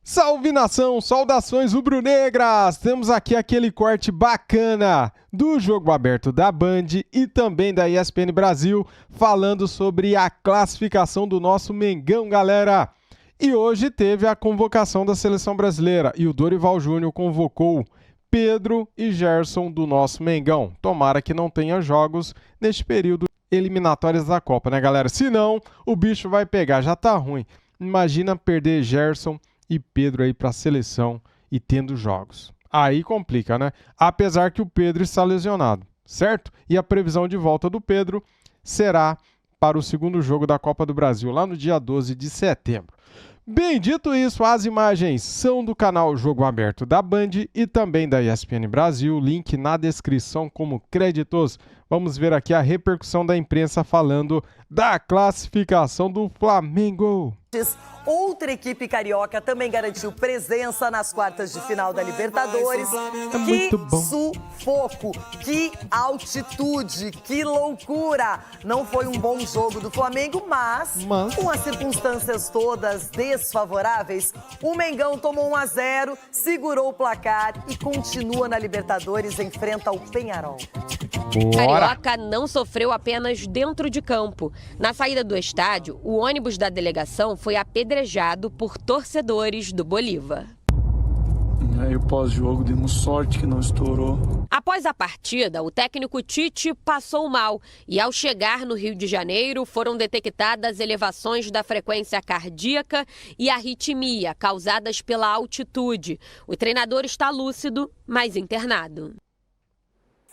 Salve nação, saudações rubro-negras! Temos aqui aquele corte bacana do Jogo Aberto da Band e também da ESPN Brasil, falando sobre a classificação do nosso Mengão, galera! E hoje teve a convocação da Seleção Brasileira e o Dorival Júnior convocou Pedro e Gerson do nosso Mengão. Tomara que não tenha jogos neste período eliminatórias da Copa, né, galera? Senão, o bicho vai pegar, já tá ruim. Imagina perder Gerson e Pedro aí para a seleção e tendo jogos. Aí complica, né? Apesar que o Pedro está lesionado, certo? E a previsão de volta do Pedro será para o segundo jogo da Copa do Brasil, lá no dia 12 de setembro. Bem, dito isso, as imagens são do canal Jogo Aberto da Band e também da ESPN Brasil, link na descrição como créditos. Vamos ver aqui a repercussão da imprensa falando da classificação do Flamengo. Outra equipe carioca também garantiu presença nas quartas de final da Libertadores. Que sufoco, que altitude, que loucura! Não foi um bom jogo do Flamengo, mas com as circunstâncias todas desfavoráveis, o Mengão tomou 1-0, segurou o placar e continua na Libertadores, enfrenta o Peñarol. Carioca não sofreu apenas dentro de campo. Na saída do estádio, o ônibus da delegação foi apedrejado por torcedores do Bolívar. E aí, pós-jogo, demos sorte que não estourou. Após a partida, o técnico Tite passou mal e, ao chegar no Rio de Janeiro, foram detectadas elevações da frequência cardíaca e arritmia causadas pela altitude. O treinador está lúcido, mas internado.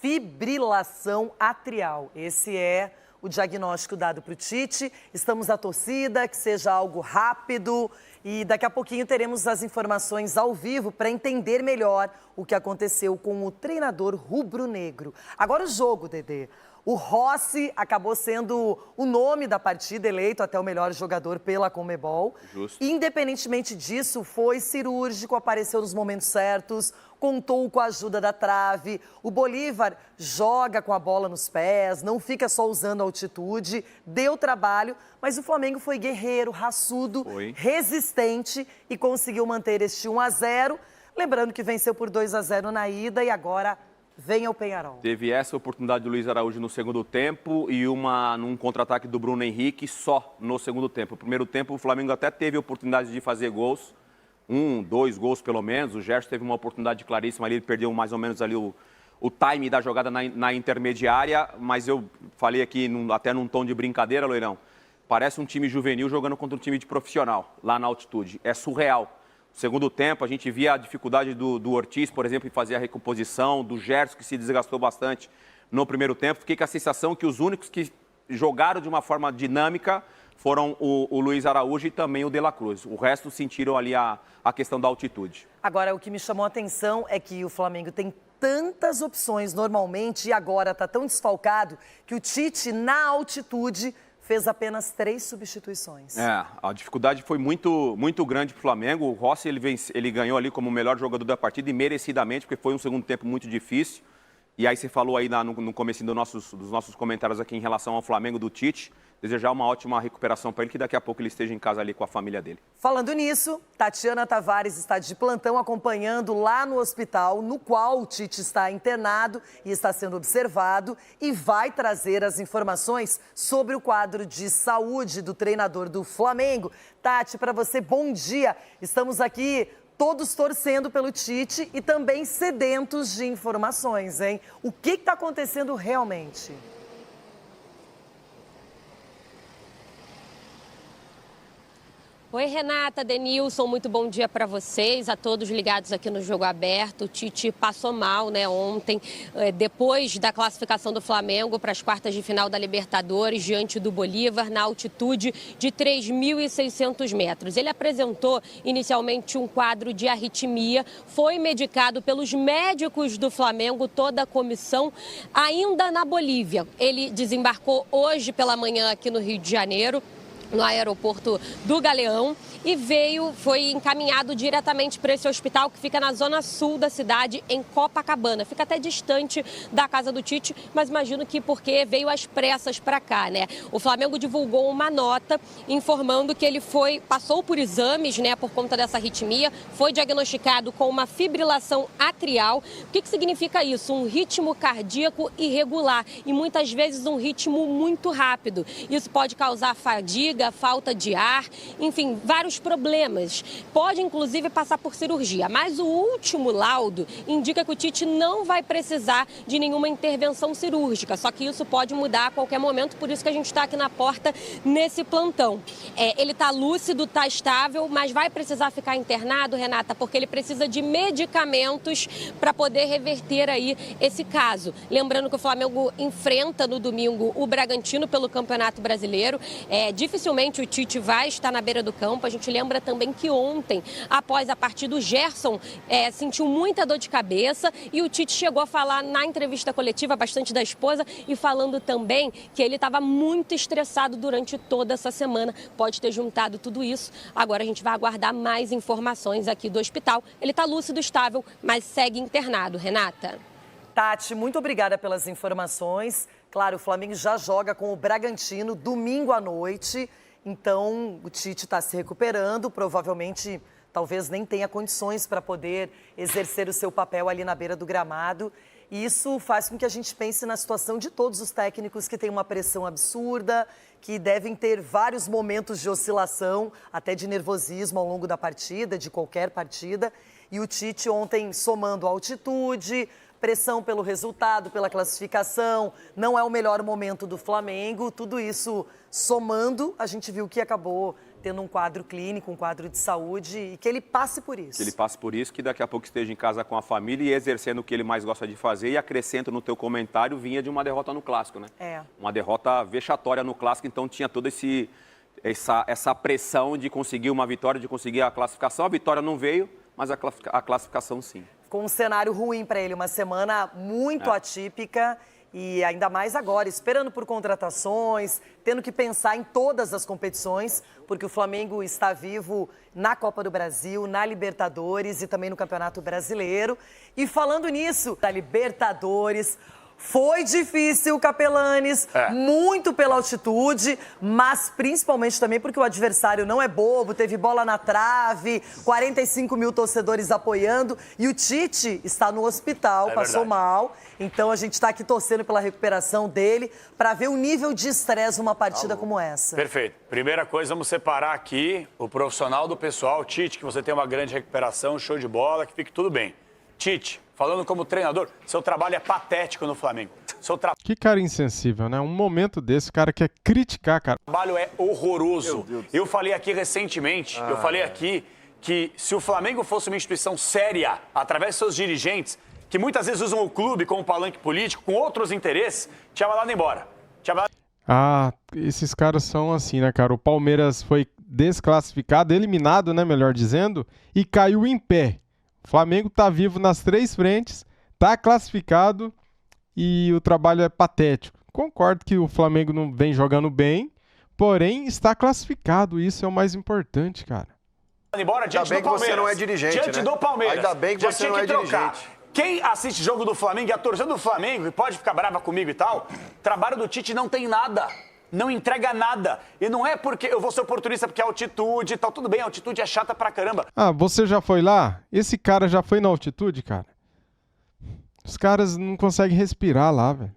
Fibrilação atrial. Esse é o diagnóstico dado para o Tite. Estamos à torcida, que seja algo rápido e daqui a pouquinho teremos as informações ao vivo para entender melhor o que aconteceu com o treinador rubro-negro. Agora o jogo, Dedê. O Rossi acabou sendo o nome da partida, eleito até o melhor jogador pela Conmebol. Justo. Independentemente disso, foi cirúrgico, apareceu nos momentos certos, contou com a ajuda da trave. O Bolívar joga com a bola nos pés, não fica só usando a altitude, deu trabalho, mas o Flamengo foi guerreiro, raçudo, resistente e conseguiu manter este 1-0. Lembrando que venceu por 2-0 na ida e agora vem ao Peñarol. Teve essa oportunidade do Luiz Araújo no segundo tempo e uma num contra-ataque do Bruno Henrique só no segundo tempo. No primeiro tempo, o Flamengo até teve oportunidade de fazer gols, 2 gols pelo menos. O Gerson teve uma oportunidade claríssima ali, ele perdeu mais ou menos ali o time da jogada na intermediária, mas eu falei aqui até num tom de brincadeira, Loirão, parece um time juvenil jogando contra um time de profissional lá na altitude. É surreal. Segundo tempo, a gente via a dificuldade do Ortiz, por exemplo, em fazer a recomposição, do Gerson, que se desgastou bastante no primeiro tempo. Fiquei com a sensação que os únicos que jogaram de uma forma dinâmica foram o Luiz Araújo e também o De La Cruz. O resto sentiram ali a questão da altitude. Agora, o que me chamou a atenção é que o Flamengo tem tantas opções normalmente e agora está tão desfalcado que o Tite, na altitude, fez apenas 3 substituições. A dificuldade foi muito, muito grande para o Flamengo. O Rossi ele ganhou ali como o melhor jogador da partida e merecidamente, porque foi um segundo tempo muito difícil. E aí você falou aí no comecinho dos nossos comentários aqui em relação ao Flamengo do Tite. Desejar uma ótima recuperação para ele, que daqui a pouco ele esteja em casa ali com a família dele. Falando nisso, Tatiana Tavares está de plantão acompanhando lá no hospital, no qual o Tite está internado e está sendo observado, e vai trazer as informações sobre o quadro de saúde do treinador do Flamengo. Tati, para você, bom dia. Estamos aqui todos torcendo pelo Tite e também sedentos de informações, hein? O que está acontecendo realmente? Oi, Renata, Denilson, muito bom dia para vocês, a todos ligados aqui no Jogo Aberto. O Tite passou mal, né, ontem, depois da classificação do Flamengo para as quartas de final da Libertadores, diante do Bolívar, na altitude de 3.600 metros. Ele apresentou inicialmente um quadro de arritmia, foi medicado pelos médicos do Flamengo, toda a comissão, ainda na Bolívia. Ele desembarcou hoje pela manhã aqui no Rio de Janeiro. no aeroporto do Galeão e foi encaminhado diretamente para esse hospital que fica na zona sul da cidade, em Copacabana. Fica até distante da casa do Tite, mas imagino que porque veio às pressas para cá, né? O Flamengo divulgou uma nota informando que ele passou por exames, né, por conta dessa arritmia, foi diagnosticado com uma fibrilação atrial. O que significa isso? Um ritmo cardíaco irregular e muitas vezes um ritmo muito rápido. Isso pode causar fadiga, falta de ar, enfim, vários problemas. Pode, inclusive, passar por cirurgia. Mas o último laudo indica que o Tite não vai precisar de nenhuma intervenção cirúrgica. Só que isso pode mudar a qualquer momento, por isso que a gente está aqui na porta nesse plantão. Ele está lúcido, está estável, mas vai precisar ficar internado, Renata, porque ele precisa de medicamentos para poder reverter aí esse caso. Lembrando que o Flamengo enfrenta no domingo o Bragantino pelo Campeonato Brasileiro. Dificilmente o Tite vai estar na beira do campo. A gente lembra também que ontem, após a partida, o Gerson sentiu muita dor de cabeça e o Tite chegou a falar na entrevista coletiva bastante da esposa e falando também que ele estava muito estressado durante toda essa semana. Pode ter juntado tudo isso. Agora a gente vai aguardar mais informações aqui do hospital. Ele está lúcido, estável, mas segue internado. Renata. Tati, muito obrigada pelas informações. Claro, o Flamengo já joga com o Bragantino domingo à noite. Então, o Tite está se recuperando, provavelmente, talvez nem tenha condições para poder exercer o seu papel ali na beira do gramado. E isso faz com que a gente pense na situação de todos os técnicos que têm uma pressão absurda, que devem ter vários momentos de oscilação, até de nervosismo ao longo da partida, de qualquer partida. E o Tite ontem somando altitude, pressão pelo resultado, pela classificação, não é o melhor momento do Flamengo, tudo isso somando, a gente viu que acabou tendo um quadro clínico, um quadro de saúde e que ele passe por isso. Que ele passe por isso, que daqui a pouco esteja em casa com a família e exercendo o que ele mais gosta de fazer. E acrescento no teu comentário, vinha de uma derrota no Clássico, né? Uma derrota vexatória no Clássico, então tinha toda essa pressão de conseguir uma vitória, de conseguir a classificação. A vitória não veio, mas a classificação sim. Com um cenário ruim para ele, uma semana muito atípica e ainda mais agora, esperando por contratações, tendo que pensar em todas as competições, porque o Flamengo está vivo na Copa do Brasil, na Libertadores e também no Campeonato Brasileiro. E falando nisso, da Libertadores, foi difícil, Capelanes, muito pela altitude, mas principalmente também porque o adversário não é bobo, teve bola na trave, 45 mil torcedores apoiando e o Tite está no hospital, passou mal. Então a gente está aqui torcendo pela recuperação dele para ver o nível de estresse numa partida como essa. Perfeito. Primeira coisa, vamos separar aqui o profissional do pessoal. Tite, que você tem uma grande recuperação, show de bola, que fique tudo bem. Tite, falando como treinador, seu trabalho é patético no Flamengo. Que cara insensível, né? Um momento desse, o cara quer criticar, cara. O trabalho é horroroso. Eu falei aqui recentemente, que se o Flamengo fosse uma instituição séria, através de seus dirigentes, que muitas vezes usam o clube como palanque político, com outros interesses, tinha mandado embora. Esses caras são assim, né, cara? O Palmeiras foi desclassificado, eliminado, né, melhor dizendo, e caiu em pé. O Flamengo tá vivo nas 3 frentes, tá classificado e o trabalho é patético. Concordo que o Flamengo não vem jogando bem, porém está classificado. Isso é o mais importante, cara. Embora diante do Palmeiras. Você não é dirigente, diante do Palmeiras. Ainda bem que você não é dirigente. Quem assiste jogo do Flamengo e a torcida do Flamengo, e pode ficar brava comigo e tal, trabalho do Tite não tem nada. Não entrega nada. E não é porque eu vou ser oportunista porque a altitude e tal. Tudo bem, a altitude é chata pra caramba. Você já foi lá? Esse cara já foi na altitude, cara? Os caras não conseguem respirar lá, velho.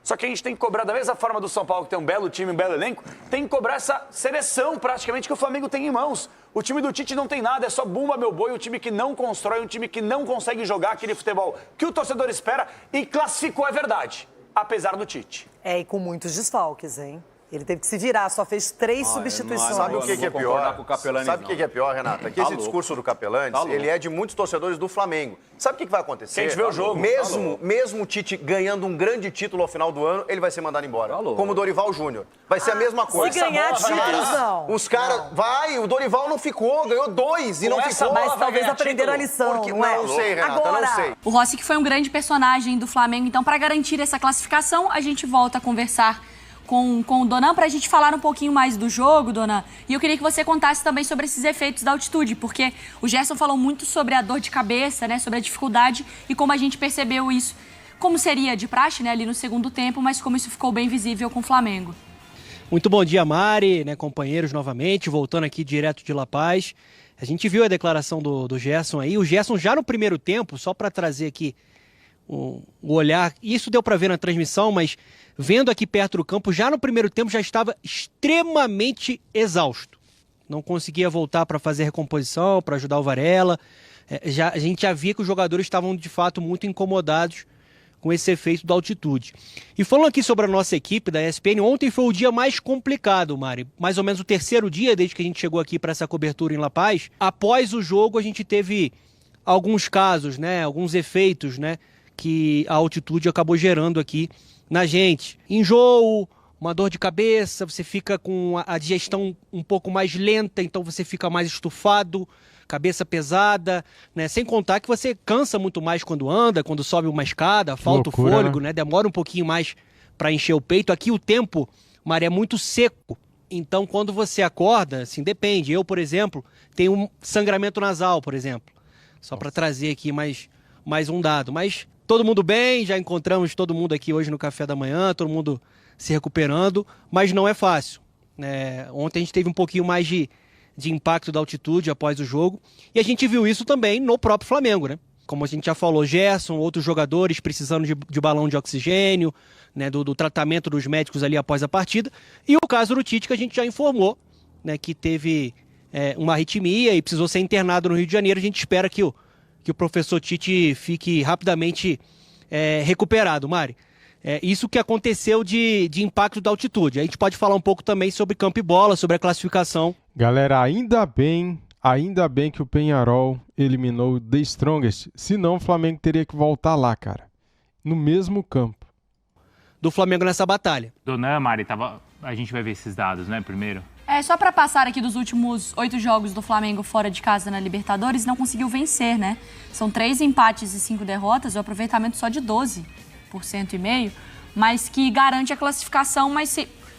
Só que a gente tem que cobrar da mesma forma do São Paulo, que tem um belo time, um belo elenco, tem que cobrar essa seleção praticamente que o Flamengo tem em mãos. O time do Tite não tem nada, é só bumba meu boi, um time que não constrói, um time que não consegue jogar aquele futebol que o torcedor espera e classificou, é verdade. Apesar do Tite. E com muitos desfalques, hein? Ele teve que se virar, só fez 3 substituições. Sabe o que é pior? Sabe o que é pior, Renata? Que esse discurso do Capelanes, ele é de muitos torcedores do Flamengo. Sabe o que vai acontecer? A gente vê o jogo. Mesmo o Tite ganhando um grande título ao final do ano, ele vai ser mandado embora. Como o Dorival Júnior. Vai ser a mesma coisa. Se ganhar títulos, não. Os caras... o Dorival não ficou, ganhou 2 e não ficou. Mas talvez aprenderam a lição, não sei, Renata, não sei. O Rossi, que foi um grande personagem do Flamengo, então, para garantir essa classificação, a gente volta a conversar com o Donan para a gente falar um pouquinho mais do jogo, Donan. E eu queria que você contasse também sobre esses efeitos da altitude, porque o Gerson falou muito sobre a dor de cabeça, né, sobre a dificuldade e como a gente percebeu isso, como seria de praxe, né, ali no segundo tempo, mas como isso ficou bem visível com o Flamengo. Muito bom dia, Mari, né, companheiros, novamente, voltando aqui direto de La Paz. A gente viu a declaração do Gerson aí. O Gerson já no primeiro tempo, só para trazer aqui o olhar, isso deu para ver na transmissão, mas vendo aqui perto do campo, já no primeiro tempo já estava extremamente exausto. Não conseguia voltar para fazer recomposição, para ajudar o Varela. A gente já via que os jogadores estavam de fato muito incomodados com esse efeito da altitude. E falando aqui sobre a nossa equipe da ESPN, ontem foi o dia mais complicado, Mari. Mais ou menos o terceiro dia desde que a gente chegou aqui para essa cobertura em La Paz. Após o jogo, a gente teve alguns casos, né, alguns efeitos, né, que a altitude acabou gerando aqui na gente. Enjoo, uma dor de cabeça, você fica com a digestão um pouco mais lenta, então você fica mais estufado, cabeça pesada, né? Sem contar que você cansa muito mais quando anda, quando sobe uma escada, falta o fôlego, né? Demora um pouquinho mais para encher o peito. Aqui o tempo, Maria, é muito seco. Então, quando você acorda, assim, depende. Eu, por exemplo, tenho um sangramento nasal, por exemplo. Só para trazer aqui mais um dado. Mas todo mundo bem, já encontramos todo mundo aqui hoje no café da manhã, todo mundo se recuperando, mas não é fácil. Ontem a gente teve um pouquinho mais de impacto da altitude após o jogo. E a gente viu isso também no próprio Flamengo, né? Como a gente já falou, Gerson, outros jogadores precisando de balão de oxigênio, né? Do tratamento dos médicos ali após a partida. E o caso do Tite, que a gente já informou, né? Que teve uma arritmia e precisou ser internado no Rio de Janeiro. A gente espera que o professor Tite fique rapidamente recuperado, Mari. Isso que aconteceu de impacto da altitude. A gente pode falar um pouco também sobre campo e bola, sobre a classificação. Galera, ainda bem que o Peñarol eliminou o The Strongest. Senão o Flamengo teria que voltar lá, cara. No mesmo campo. Do Flamengo nessa batalha. Donan, Mari, a gente vai ver esses dados, né, primeiro? Só para passar aqui dos últimos 8 jogos do Flamengo fora de casa na Libertadores, não conseguiu vencer, né? São 3 empates e 5 derrotas, o aproveitamento só de 12,5%, mas que garante a classificação, mas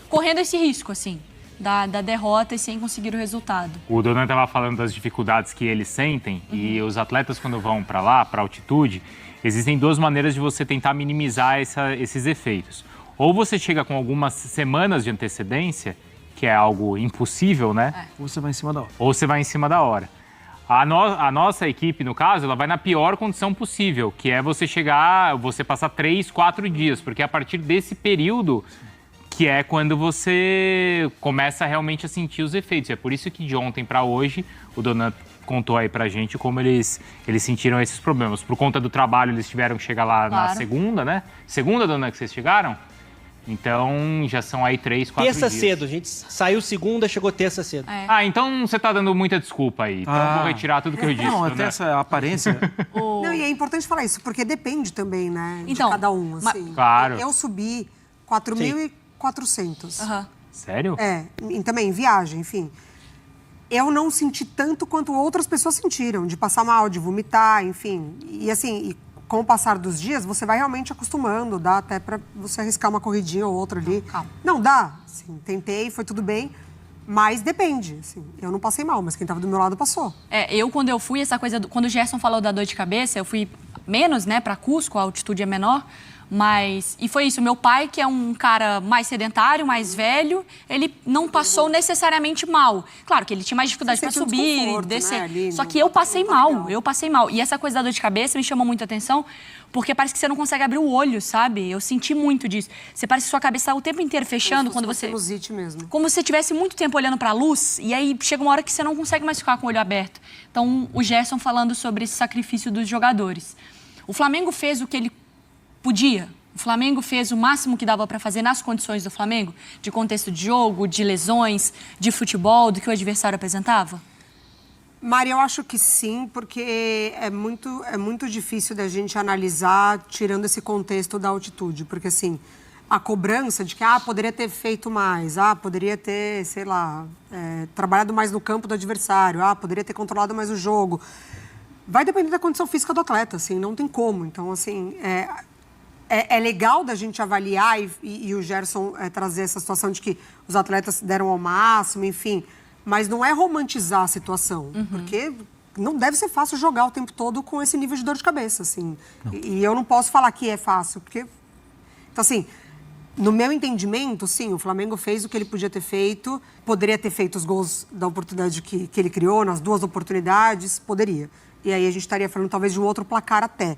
correndo esse risco, assim, da derrota e sem conseguir o resultado. O Donan estava falando das dificuldades que eles sentem e os atletas, quando vão para lá, para altitude, existem 2 maneiras de você tentar minimizar esses efeitos. Ou você chega com algumas semanas de antecedência, que é algo impossível, né? Ou você vai em cima da hora. Ou você vai em cima da hora. A nossa equipe, no caso, ela vai na pior condição possível, que é você passar 3, 4 dias, porque a partir desse período que é quando você começa realmente a sentir os efeitos. É por isso que de ontem para hoje, o Donan contou aí pra gente como eles sentiram esses problemas. Por conta do trabalho, eles tiveram que chegar lá na segunda, né? Segunda, Donan, que vocês chegaram? Então, já são aí 3, 4 dias. Terça cedo, a gente saiu segunda, chegou terça cedo. Então você tá dando muita desculpa aí. Então eu vou retirar tudo que eu disse. Não, até essa aparência... Não, e é importante falar isso, porque depende também, né, de cada um, assim. Claro. Eu subi 4.400. Sério? E também viagem, enfim. Eu não senti tanto quanto outras pessoas sentiram, de passar mal, de vomitar, enfim. E assim... Com o passar dos dias, você vai realmente acostumando, dá até pra você arriscar uma corridinha ou outra ali. Calma. Não, dá. Assim, tentei, foi tudo bem, mas depende. Assim, eu não passei mal, mas quem estava do meu lado passou. Quando eu fui, essa coisa... Quando o Gerson falou da dor de cabeça, eu fui menos, né, pra Cusco, a altitude é menor. E foi isso, meu pai, que é um cara mais sedentário, mais velho, ele não passou necessariamente mal. Claro que ele tinha mais dificuldade para subir, descer. Né, só que eu passei mal. E essa coisa da dor de cabeça me chamou muito a atenção, porque parece que você não consegue abrir o olho, sabe? Eu senti muito disso. Você parece que sua cabeça está o tempo inteiro fechando quando você... Sinusite mesmo. Como se você tivesse muito tempo olhando para a luz, e aí chega uma hora que você não consegue mais ficar com o olho aberto. Então, o Gerson falando sobre esse sacrifício dos jogadores. O Flamengo fez o que ele podia. O Flamengo fez o máximo que dava para fazer nas condições do Flamengo, de contexto de jogo, de lesões, de futebol, do que o adversário apresentava? Mari, eu acho que sim, porque é muito difícil da gente analisar tirando esse contexto da altitude, porque assim, a cobrança de que poderia ter feito mais, poderia ter, sei lá, trabalhado mais no campo do adversário, poderia ter controlado mais o jogo, vai depender da condição física do atleta, assim, não tem como. Então, assim, é legal da gente avaliar e o Gerson trazer essa situação de que os atletas deram ao máximo, enfim. Mas não é romantizar a situação, porque não deve ser fácil jogar o tempo todo com esse nível de dor de cabeça, assim. E eu não posso falar que é fácil, porque... Então, assim, no meu entendimento, sim, o Flamengo fez o que ele podia ter feito, poderia ter feito os gols da oportunidade que ele criou, nas 2 oportunidades, poderia. E aí a gente estaria falando talvez de um outro placar até.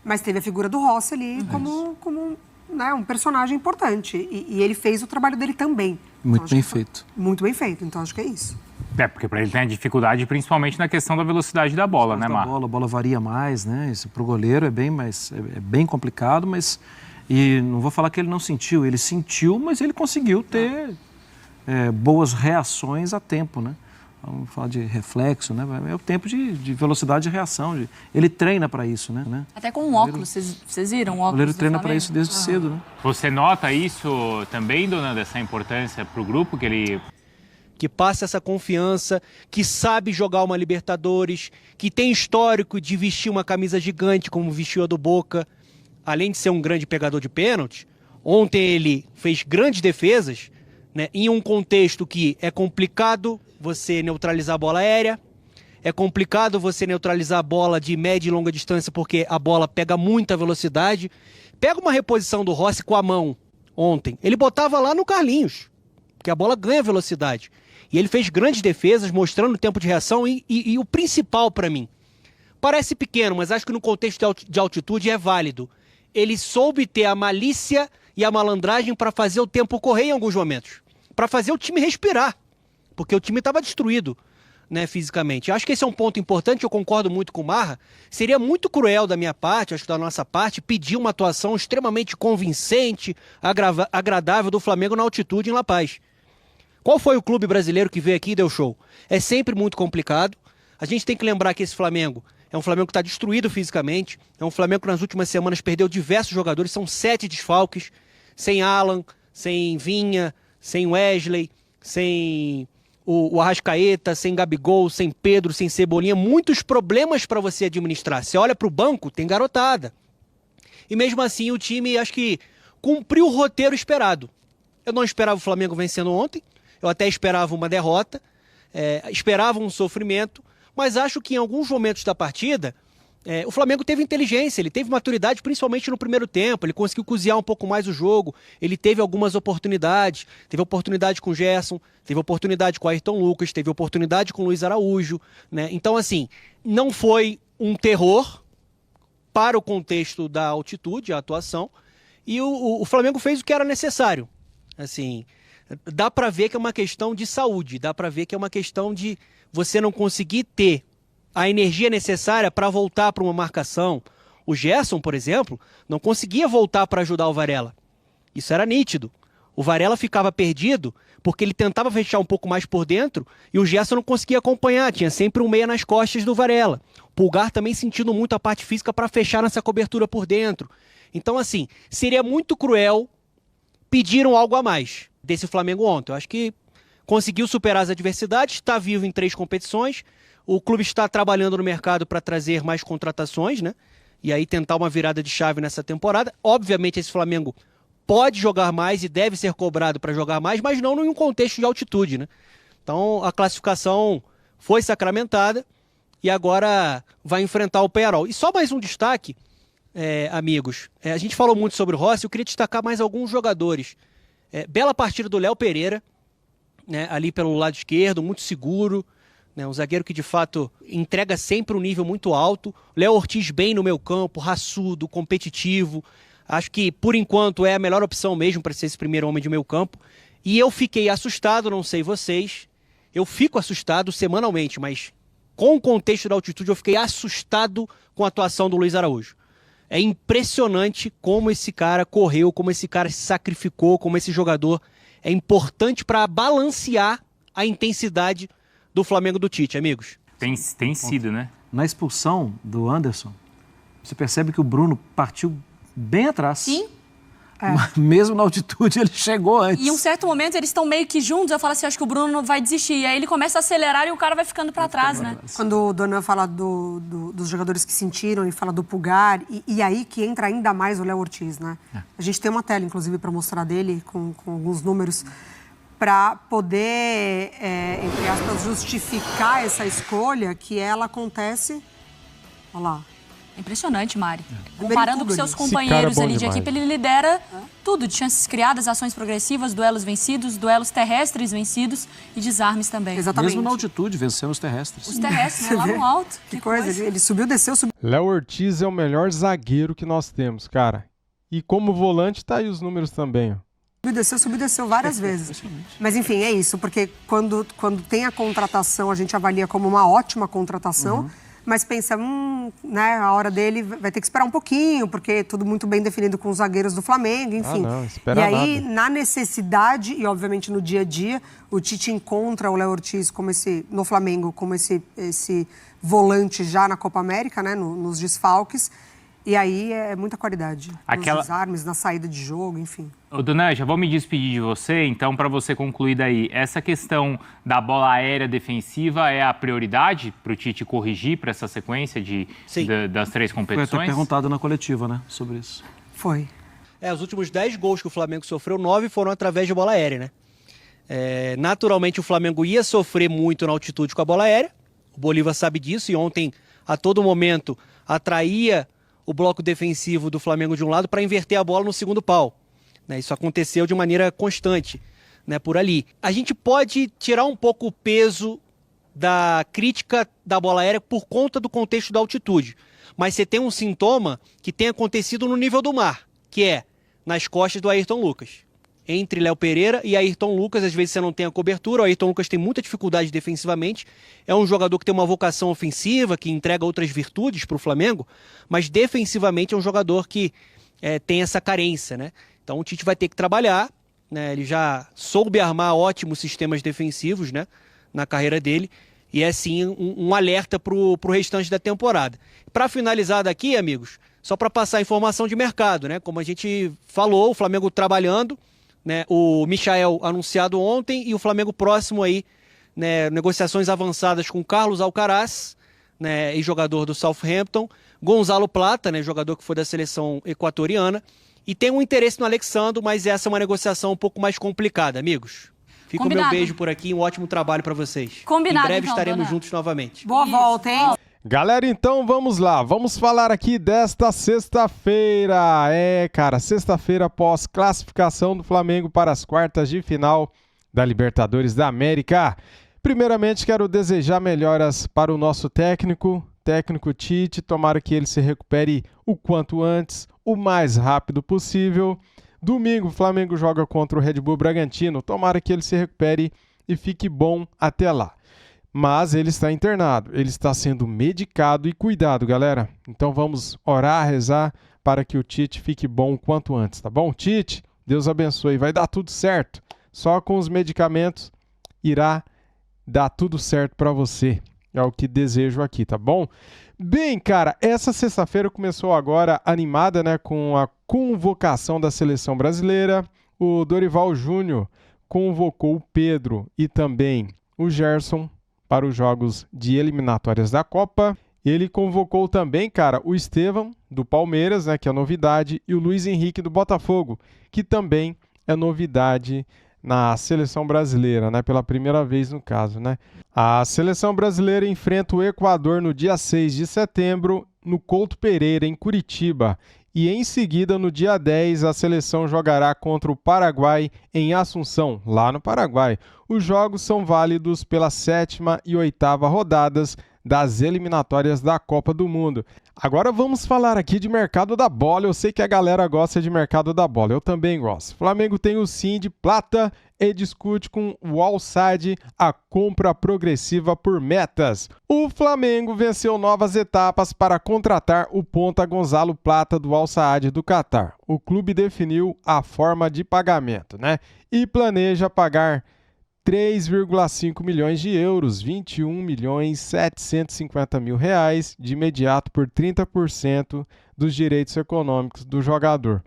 Mas teve a figura do Rossi ali como né, um personagem importante. E ele fez o trabalho dele também. Muito bem feito. Muito bem feito, então acho que é isso. Porque para ele tem a dificuldade principalmente na questão da velocidade da bola, né, Mar? A bola varia mais, né? Isso pro goleiro é bem complicado, mas... E não vou falar que ele não sentiu, ele sentiu, mas ele conseguiu ter boas reações a tempo, né? Vamos falar de reflexo, né? É o tempo de velocidade de reação. Ele treina para isso, né? Até com um óculos, vocês viram o óculos? O goleiro treina para isso desde cedo, né? Você nota isso também, dona, dessa importância para o grupo que passa essa confiança, que sabe jogar uma Libertadores, que tem histórico de vestir uma camisa gigante como vestiu a do Boca, além de ser um grande pegador de pênalti. Ontem ele fez grandes defesas, né, em um contexto que é complicado você neutralizar a bola aérea, é complicado você neutralizar a bola de média e longa distância porque a bola pega muita velocidade. Pega uma reposição do Rossi com a mão ontem, ele botava lá no Carlinhos, porque a bola ganha velocidade. E ele fez grandes defesas, mostrando o tempo de reação e o principal para mim. Parece pequeno, mas acho que no contexto de altitude é válido. Ele soube ter a malícia e a malandragem para fazer o tempo correr em alguns momentos. Para fazer o time respirar. Porque o time estava destruído, né, fisicamente. Acho que esse é um ponto importante, eu concordo muito com o Marra. Seria muito cruel da minha parte, acho que da nossa parte, pedir uma atuação extremamente convincente, agradável do Flamengo na altitude em La Paz. Qual foi o clube brasileiro que veio aqui e deu show? É sempre muito complicado. A gente tem que lembrar que esse Flamengo é um Flamengo que está destruído fisicamente. É um Flamengo que nas últimas semanas perdeu diversos jogadores. São 7 desfalques. Sem Alan, sem Vinha, sem Wesley, sem o Arrascaeta, sem Gabigol, sem Pedro, sem Cebolinha. Muitos problemas para você administrar. Você olha para o banco, tem garotada. E mesmo assim o time, acho que cumpriu o roteiro esperado. Eu não esperava o Flamengo vencendo ontem. Eu até esperava uma derrota. Esperava um sofrimento. Mas acho que em alguns momentos da partida, o Flamengo teve inteligência, ele teve maturidade, principalmente no primeiro tempo. Ele conseguiu cozinhar um pouco mais o jogo, ele teve algumas oportunidades. Teve oportunidade com o Gerson, teve oportunidade com o Ayrton Lucas, teve oportunidade com o Luiz Araújo, né? Então, assim, não foi um terror para o contexto da altitude, a atuação. E o Flamengo fez o que era necessário. Assim, dá para ver que é uma questão de saúde, dá para ver que é uma questão de você não conseguir ter a energia necessária para voltar para uma marcação. O Gerson, por exemplo, não conseguia voltar para ajudar o Varela. Isso era nítido. O Varela ficava perdido porque ele tentava fechar um pouco mais por dentro e o Gerson não conseguia acompanhar. Tinha sempre um meia nas costas do Varela. O Pulgar também sentindo muito a parte física para fechar nessa cobertura por dentro. Então, assim, seria muito cruel pedir algo a mais desse Flamengo ontem. Eu acho que conseguiu superar as adversidades, está vivo em 3 competições. O clube está trabalhando no mercado para trazer mais contratações, né? E aí tentar uma virada de chave nessa temporada. Obviamente esse Flamengo pode jogar mais e deve ser cobrado para jogar mais, mas não em um contexto de altitude, né? Então a classificação foi sacramentada e agora vai enfrentar o Peñarol. E só mais um destaque, amigos. A gente falou muito sobre o Rossi, eu queria destacar mais alguns jogadores. Bela partida do Léo Pereira, né, ali pelo lado esquerdo, muito seguro, né, um zagueiro que de fato entrega sempre um nível muito alto. Léo Ortiz bem no meio campo, raçudo, competitivo. Acho que por enquanto é a melhor opção mesmo para ser esse primeiro homem de meio campo. E eu fiquei assustado, não sei vocês, eu fico assustado semanalmente, mas com o contexto da altitude eu fiquei assustado com a atuação do Luiz Araújo. É impressionante como esse cara correu, como esse cara se sacrificou, como esse jogador é importante para balancear a intensidade do Flamengo do Tite, amigos. Tem sido, né? Na expulsão do Anderson, você percebe que o Bruno partiu bem atrás. Sim. Mesmo na altitude, ele chegou antes. E em um certo momento, eles estão meio que juntos. Eu falo assim, acho que o Bruno vai desistir. E aí ele começa a acelerar e o cara vai ficando para trás, né? Quando o Donan fala dos jogadores que sentiram, ele fala do Pulgar. E aí que entra ainda mais o Léo Ortiz, né? A gente tem uma tela, inclusive, para mostrar dele, com alguns números, para poder, entre aspas, justificar essa escolha que ela acontece... Olha lá. Impressionante, Mari. Comparando com seus companheiros ali de equipe, ele lidera tudo. De chances criadas, ações progressivas, duelos vencidos, duelos terrestres vencidos e desarmes também. Exatamente. Mesmo na altitude, vencendo os terrestres. Os terrestres, lá no alto. Que coisa. Ele subiu, desceu, subiu. Léo Ortiz é o melhor zagueiro que nós temos, cara. E como volante, tá aí os números também, ó. Subiu, desceu várias vezes. Mas, enfim, é isso. Porque quando tem a contratação, a gente avalia como uma ótima contratação. Mas pensa, né, a hora dele vai ter que esperar um pouquinho, porque é tudo muito bem definido com os zagueiros do Flamengo, enfim. Não, espera e aí, nada. na necessidade e, obviamente, no dia a dia, o Tite encontra o Léo Ortiz no Flamengo como esse volante já na Copa América, né, nos desfalques. E aí é muita qualidade. Nos desarmes, na saída de jogo, enfim. Ô, Dona, já vou me despedir de você, então, para você concluir daí, essa questão da bola aérea defensiva é a prioridade para o Tite corrigir para essa sequência das 3 competições? Foi até perguntado na coletiva, né, sobre isso. Foi. Os últimos 10 gols que o Flamengo sofreu, 9 foram através de bola aérea, né? Naturalmente, o Flamengo ia sofrer muito na altitude com a bola aérea, o Bolívar sabe disso, e ontem, a todo momento, atraía o bloco defensivo do Flamengo de um lado para inverter a bola no segundo pau. Isso aconteceu de maneira constante, né, por ali. A gente pode tirar um pouco o peso da crítica da bola aérea por conta do contexto da altitude, mas você tem um sintoma que tem acontecido no nível do mar, que é nas costas do Ayrton Lucas. Entre Léo Pereira e Ayrton Lucas, às vezes você não tem a cobertura, o Ayrton Lucas tem muita dificuldade defensivamente, é um jogador que tem uma vocação ofensiva, que entrega outras virtudes para o Flamengo, mas defensivamente é um jogador que tem essa carência, né? Então o Tite vai ter que trabalhar, né? Ele já soube armar ótimos sistemas defensivos, né, na carreira dele, e é sim um alerta para o restante da temporada. Para finalizar daqui, amigos, só para passar informação de mercado, né? Como a gente falou, o Flamengo trabalhando, né, o Michael anunciado ontem e o Flamengo próximo aí, né, negociações avançadas com Carlos Alcaraz, né, ex-jogador do Southampton, Gonzalo Plata, né, jogador que foi da seleção equatoriana, e tem um interesse no Alexandro, mas essa é uma negociação um pouco mais complicada, amigos. Fica Combinado. O meu beijo por aqui e um ótimo trabalho para vocês. Combinado, em breve então, estaremos Dona. juntos novamente. Boa volta, hein? Galera, então vamos lá, vamos falar aqui desta sexta-feira. Cara, sexta-feira após classificação do Flamengo para as quartas de final da Libertadores da América. Primeiramente, quero desejar melhoras para o nosso técnico Tite, tomara que ele se recupere o quanto antes, o mais rápido possível. Domingo, o Flamengo joga contra o Red Bull Bragantino, tomara que ele se recupere e fique bom até lá. Mas ele está internado, ele está sendo medicado e cuidado, galera. Então vamos orar, rezar para que o Tite fique bom o quanto antes, tá bom? Tite, Deus abençoe, vai dar tudo certo. Só com os medicamentos irá dar tudo certo para você. É o que desejo aqui, tá bom? Bem, cara, essa sexta-feira começou agora animada, né, com a convocação da seleção brasileira. O Dorival Júnior convocou o Pedro e também o Gerson para os jogos de eliminatórias da Copa. Ele convocou também, cara, o Estevão, do Palmeiras, né, que é novidade, e o Luiz Henrique, do Botafogo, que também é novidade na seleção brasileira, né, pela primeira vez no caso, né. A seleção brasileira enfrenta o Equador no dia 6 de setembro, no Couto Pereira, em Curitiba. E em seguida, no dia 10, a seleção jogará contra o Paraguai em Assunção, lá no Paraguai. Os jogos são válidos pela 7ª e 8ª rodadas das eliminatórias da Copa do Mundo. Agora vamos falar aqui de mercado da bola. Eu sei que a galera gosta de mercado da bola, eu também gosto. Flamengo tem o sim de Plata e discute com o Al-Sadd a compra progressiva por metas. O Flamengo venceu novas etapas para contratar o ponta Gonzalo Plata do Al-Sadd do Catar. O clube definiu a forma de pagamento, né? E planeja pagar 3,5 milhões de euros, 21.750.000 reais de imediato por 30% dos direitos econômicos do jogador.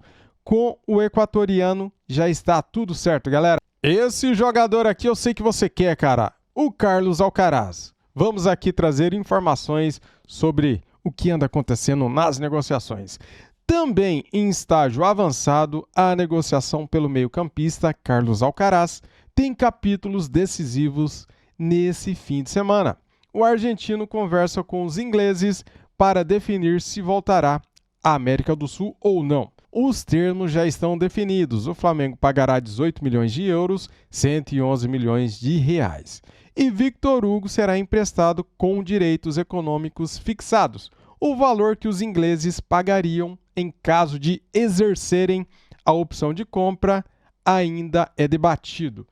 com o equatoriano já está tudo certo, galera. Esse jogador aqui eu sei que você quer, cara. O Carlos Alcaraz. Vamos aqui trazer informações sobre o que anda acontecendo nas negociações. Também em estágio avançado, a negociação pelo meio-campista Carlos Alcaraz tem capítulos decisivos nesse fim de semana. O argentino conversa com os ingleses para definir se voltará à América do Sul ou não. Os termos já estão definidos. O Flamengo pagará 18 milhões de euros, 111 milhões de reais. E Victor Hugo será emprestado com direitos econômicos fixados. O valor que os ingleses pagariam em caso de exercerem a opção de compra ainda é debatido.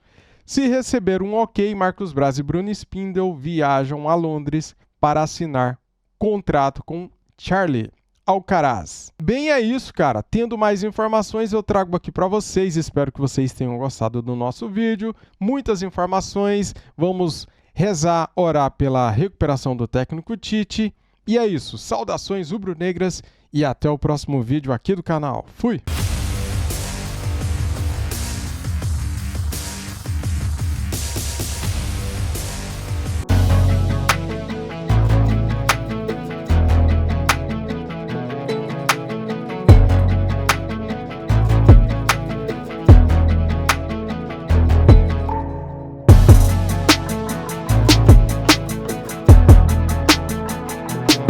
Se receber um ok, Marcos Braz e Bruno Spindel viajam a Londres para assinar contrato com Charlie Alcaraz. Bem, é isso, cara. Tendo mais informações, eu trago aqui para vocês. Espero que vocês tenham gostado do nosso vídeo. Muitas informações. Vamos rezar, orar pela recuperação do técnico Tite. E é isso. Saudações rubro-negras e até o próximo vídeo aqui do canal. Fui!